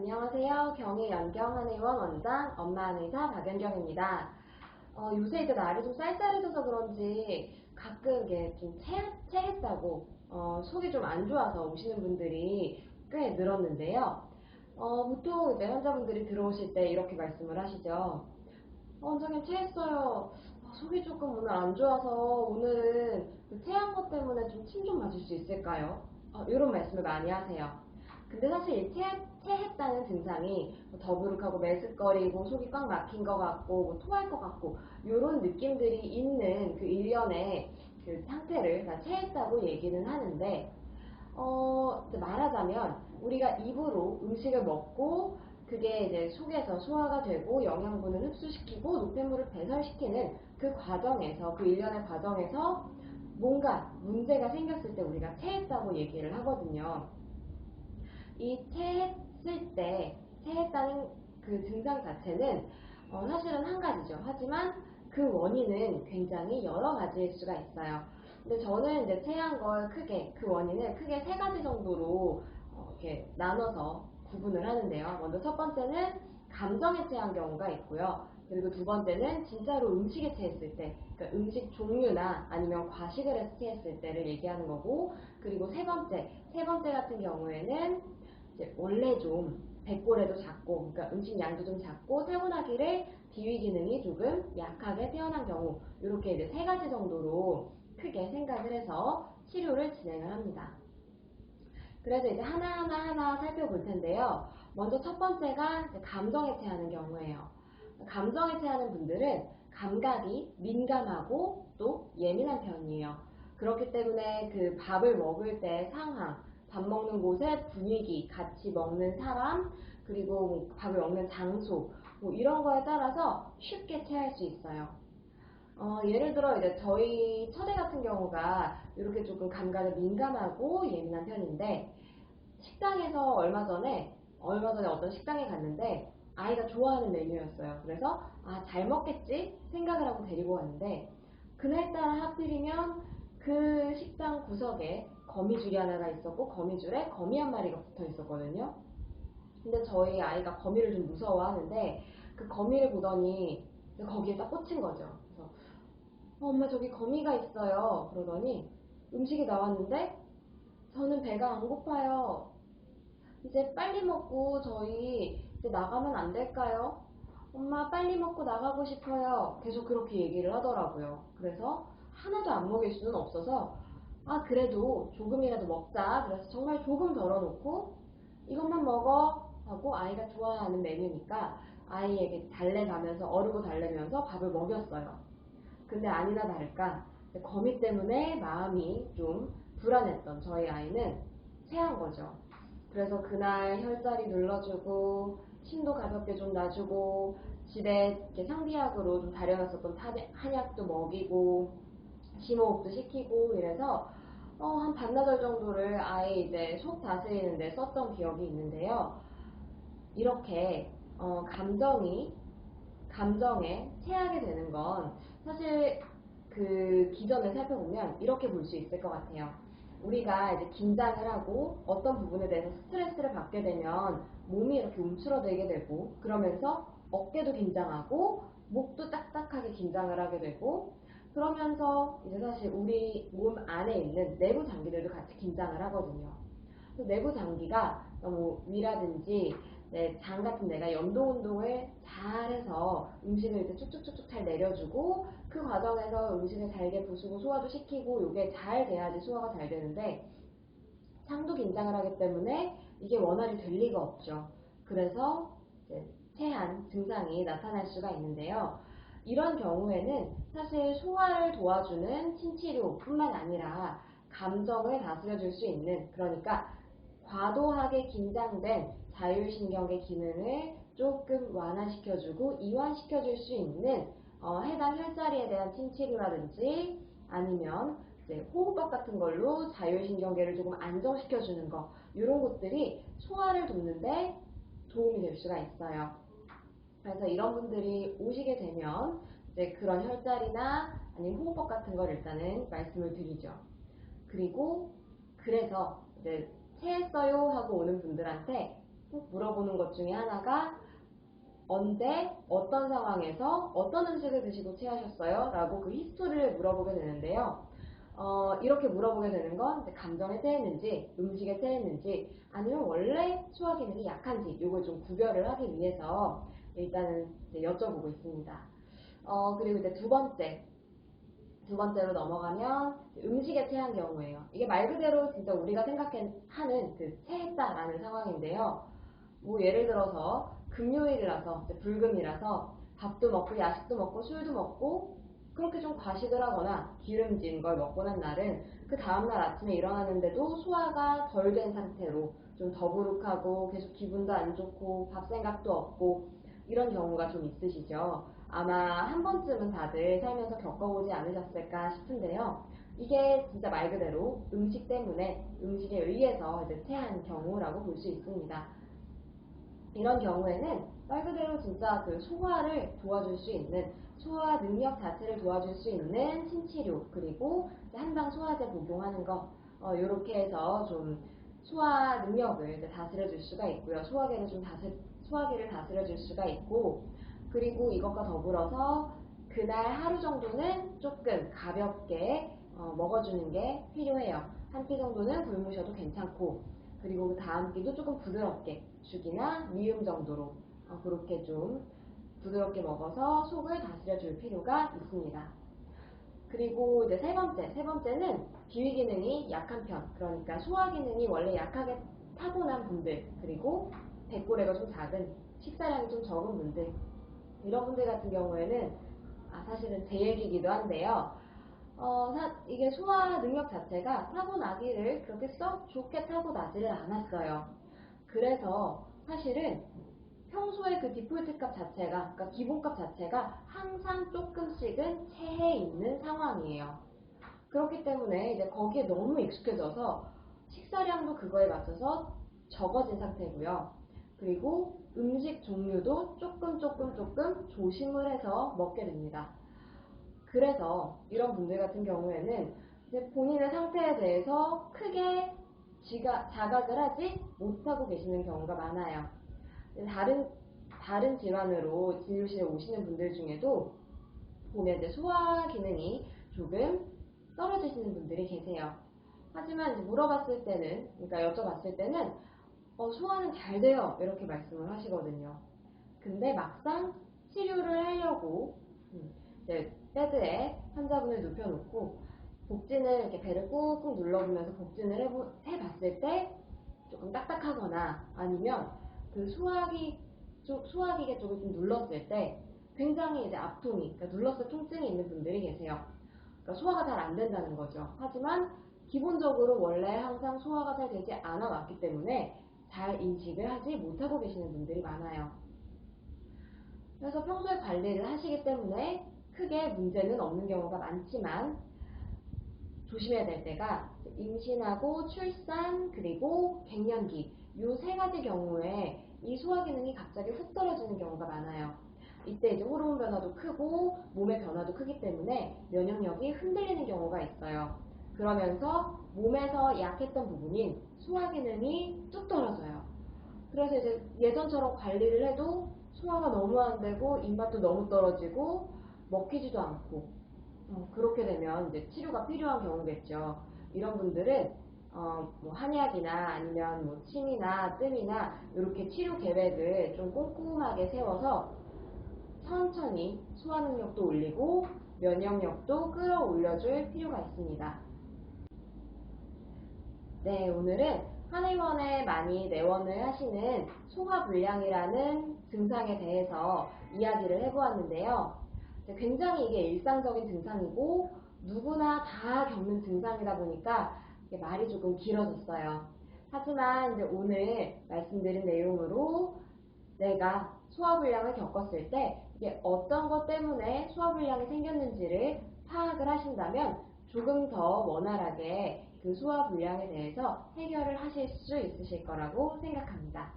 안녕하세요. 경희 연경한의원 원장 엄마 한의사 박연경입니다. 요새 이제 날이 좀 쌀쌀해져서 그런지 가끔 이게 좀 체했다고 속이 좀 안 좋아서 오시는 분들이 꽤 늘었는데요. 보통 이제 환자분들이 들어오실 때 이렇게 말씀을 하시죠. 원장님 체했어요. 속이 조금 오늘 안 좋아서 오늘은 그 체한 것 때문에 좀 침 좀 맞을 수 있을까요? 이런 말씀을 많이 하세요. 근데 사실 이 체했다는 증상이 뭐 더부룩하고 메스꺼리고 속이 꽉 막힌 것 같고 뭐 토할 것 같고 이런 느낌들이 있는 그 일련의 그 상태를 다 체했다고 얘기는 하는데 이제 말하자면 우리가 입으로 음식을 먹고 그게 이제 속에서 소화가 되고 영양분을 흡수시키고 노폐물을 배설시키는 그 과정에서 그 일련의 과정에서 뭔가 문제가 생겼을 때 우리가 체했다고 얘기를 하거든요. 이 체했을 때 체했다는 그 증상 자체는 사실은 한 가지죠. 하지만 그 원인은 굉장히 여러 가지일 수가 있어요. 근데 저는 이제 체한 걸 크게 그 원인을 크게 세 가지 정도로 이렇게 나눠서 구분을 하는데요. 먼저 첫 번째는 감정에 체한 경우가 있고요. 그리고 두 번째는 진짜로 음식에 체했을 때, 그러니까 음식 종류나 아니면 과식을 해서 체했을 때를 얘기하는 거고, 그리고 세 번째 같은 경우에는 이제 원래 좀 백골에도 작고, 그러니까 음식 양도 좀 작고 타고나기를 비위 기능이 조금 약하게 태어난 경우, 이렇게 이제 세 가지 정도로 크게 생각을 해서 치료를 진행을 합니다. 그래서 이제 하나하나 살펴볼 텐데요. 먼저 첫 번째가 감정에 체하는 경우예요. 감정에 체하는 분들은 감각이 민감하고 또 예민한 편이에요. 그렇기 때문에 그 밥을 먹을 때 상황, 밥 먹는 곳의 분위기, 같이 먹는 사람, 그리고 뭐 밥을 먹는 장소, 뭐 이런 거에 따라서 쉽게 체할 수 있어요. 예를 들어 이제 저희 처제 같은 경우가 이렇게 조금 감각에 민감하고 예민한 편인데 식당에서 얼마 전에 어떤 식당에 갔는데 아이가 좋아하는 메뉴였어요. 그래서 잘 먹겠지 생각을 하고 데리고 왔는데 그날따라 하필이면 그 식당 구석에 거미줄이 하나가 있었고 거미줄에 거미 한 마리가 붙어 있었거든요. 근데 저희 아이가 거미를 좀 무서워하는데 그 거미를 보더니 거기에 딱 꽂힌 거죠. 그래서 엄마 저기 거미가 있어요. 그러더니 음식이 나왔는데 저는 배가 안 고파요. 이제 빨리 먹고 저희 이제 나가면 안 될까요? 엄마 빨리 먹고 나가고 싶어요. 계속 그렇게 얘기를 하더라고요. 그래서 하나도 안 먹일 수는 없어서 그래도 조금이라도 먹자. 그래서 정말 조금 덜어놓고 이것만 먹어 하고 아이가 좋아하는 메뉴니까 아이에게 달래가면서 어르고 달래면서 밥을 먹였어요. 근데 아니나 다를까 거미 때문에 마음이 좀 불안했던 저희 아이는 체한 거죠. 그래서 그날 혈자리 눌러주고 침도 가볍게 좀 놔주고 집에 이렇게 상비약으로 좀 다려놨었던 한약도 먹이고 심호흡도 시키고 이래서 한 반나절 정도를 아예 이제 속 다스리는데 썼던 기억이 있는데요. 이렇게 감정에 체하게 되는 건 사실 그 기전을 살펴보면 이렇게 볼 수 있을 것 같아요. 우리가 이제 긴장을 하고 어떤 부분에 대해서 스트레스를 받게 되면 몸이 이렇게 움츠러들게 되고 그러면서 어깨도 긴장하고 목도 딱딱하게 긴장을 하게 되고 그러면서 이제 사실 우리 몸 안에 있는 내부 장기들도 같이 긴장을 하거든요. 내부 장기가 너무 위라든지 장 같은 데가 연동 운동을 잘해서 음식을 이렇게 쭉쭉쭉쭉 잘 내려주고 그 과정에서 음식을 잘게 부수고 소화도 시키고 이게 잘 돼야지 소화가 잘 되는데 장도 긴장을 하기 때문에 이게 원활히 될 리가 없죠. 그래서 체한 증상이 나타날 수가 있는데요. 이런 경우에는 사실 소화를 도와주는 침치료뿐만 아니라 감정을 다스려줄 수 있는 그러니까 과도하게 긴장된 자율신경의 기능을 조금 완화시켜주고 이완시켜줄 수 있는 해당 혈자리에 대한 침치료라든지 아니면 이제 호흡법 같은 걸로 자율신경계를 조금 안정시켜주는 거 이런 것들이 소화를 돕는데 도움이 될 수가 있어요. 그래서 이런 분들이 오시게 되면 이제 그런 혈자리나 아니면 호흡법 같은 걸 일단은 말씀을 드리죠. 그리고 그래서 이제 체했어요 하고 오는 분들한테 꼭 물어보는 것 중에 하나가 언제, 어떤 상황에서 어떤 음식을 드시고 체하셨어요? 라고 그 히스토리를 물어보게 되는데요. 이렇게 물어보게 되는 건 이제 감정에 체했는지, 음식에 체했는지, 아니면 원래 소화 기능이 약한지 이걸 좀 구별을 하기 위해서 일단은 이제 여쭤보고 있습니다. 그리고 이제 두 번째로 넘어가면 음식에 체한 경우예요. 이게 말 그대로 진짜 우리가 생각하는 그 체했다라는 상황인데요. 뭐 예를 들어서 금요일이라서 불금이라서 밥도 먹고 야식도 먹고 술도 먹고 그렇게 좀 과식을 하거나 기름진 걸 먹고 난 날은 그 다음날 아침에 일어나는데도 소화가 덜 된 상태로 좀 더부룩하고 계속 기분도 안 좋고 밥 생각도 없고 이런 경우가 좀 있으시죠. 아마 한 번쯤은 다들 살면서 겪어보지 않으셨을까 싶은데요. 이게 진짜 말 그대로 음식 때문에 음식에 의해서 이제 체한 경우라고 볼 수 있습니다. 이런 경우에는 말 그대로 진짜 그 소화를 도와줄 수 있는 소화 능력 자체를 도와줄 수 있는 신치료 그리고 한방 소화제 복용하는 거 이렇게 해서 좀 소화 능력을 이제 다스려 줄 수가 있고요. 소화기를 다스려 줄 수가 있고 그리고 이것과 더불어서 그날 하루 정도는 조금 가볍게 먹어주는 게 필요해요. 한 끼 정도는 굶으셔도 괜찮고 그리고 그 다음 끼도 조금 부드럽게 죽이나 미음 정도로 그렇게 좀 부드럽게 먹어서 속을 다스려 줄 필요가 있습니다. 그리고 이제 세 번째는 비위 기능이 약한 편, 그러니까 소화 기능이 원래 약하게 타고난 분들, 그리고 배꼬레가 좀 작은, 식사량이 좀 적은 분들, 이런 분들 같은 경우에는 사실은 제 얘기이기도 한데요. 이게 소화 능력 자체가 타고나기를 그렇게 썩 좋게 타고나지를 않았어요. 그래서 사실은 평소에 그 디폴트 값 자체가, 그러니까 기본값 자체가 항상 조금씩은 체해 있는 상황이에요. 그렇기 때문에 이제 거기에 너무 익숙해져서 식사량도 그거에 맞춰서 적어진 상태고요. 그리고 음식 종류도 조금 조심을 해서 먹게 됩니다. 그래서 이런 분들 같은 경우에는 이제 본인의 상태에 대해서 크게 자각을 하지 못하고 계시는 경우가 많아요. 다른 질환으로 진료실에 오시는 분들 중에도 보면 이제 소화 기능이 조금 떨어지시는 분들이 계세요. 하지만 이제 물어봤을 때는, 그러니까 여쭤봤을 때는 소화는 잘 돼요 이렇게 말씀을 하시거든요. 근데 막상 치료를 하려고 이제 베드에 환자분을 눕혀놓고 복진을 이렇게 배를 꾹꾹 눌러보면서 복진을 해봤을 때 조금 딱딱하거나 아니면 그 소화기계 쪽을 좀 눌렀을 때 굉장히 이제 압통이, 그러니까 눌렀을 통증이 있는 분들이 계세요. 그러니까 소화가 잘 안 된다는 거죠. 하지만 기본적으로 원래 항상 소화가 잘 되지 않아 왔기 때문에 잘 인식을 하지 못하고 계시는 분들이 많아요. 그래서 평소에 관리를 하시기 때문에 크게 문제는 없는 경우가 많지만 조심해야 될 때가 임신하고 출산 그리고 갱년기 이 세 가지 경우에 이 소화 기능이 갑자기 훅 떨어지는 경우가 많아요. 이때 이제 호르몬 변화도 크고 몸의 변화도 크기 때문에 면역력이 흔들리는 경우가 있어요. 그러면서 몸에서 약했던 부분인 소화 기능이 뚝 떨어져요. 그래서 이제 예전처럼 관리를 해도 소화가 너무 안 되고 입맛도 너무 떨어지고 먹히지도 않고 그렇게 되면 이제 치료가 필요한 경우겠죠. 이런 분들은 뭐 한약이나 아니면 뭐 침이나 뜸이나 이렇게 치료 계획을 좀 꼼꼼하게 세워서 천천히 소화 능력도 올리고 면역력도 끌어올려줄 필요가 있습니다. 네, 오늘은 한의원에 많이 내원을 하시는 소화불량이라는 증상에 대해서 이야기를 해보았는데요. 굉장히 이게 일상적인 증상이고 누구나 다 겪는 증상이다 보니까 말이 조금 길어졌어요. 하지만 이제 오늘 말씀드린 내용으로 내가 소화불량을 겪었을 때 이게 어떤 것 때문에 소화불량이 생겼는지를 파악을 하신다면 조금 더 원활하게 그 소화불량에 대해서 해결을 하실 수 있으실 거라고 생각합니다.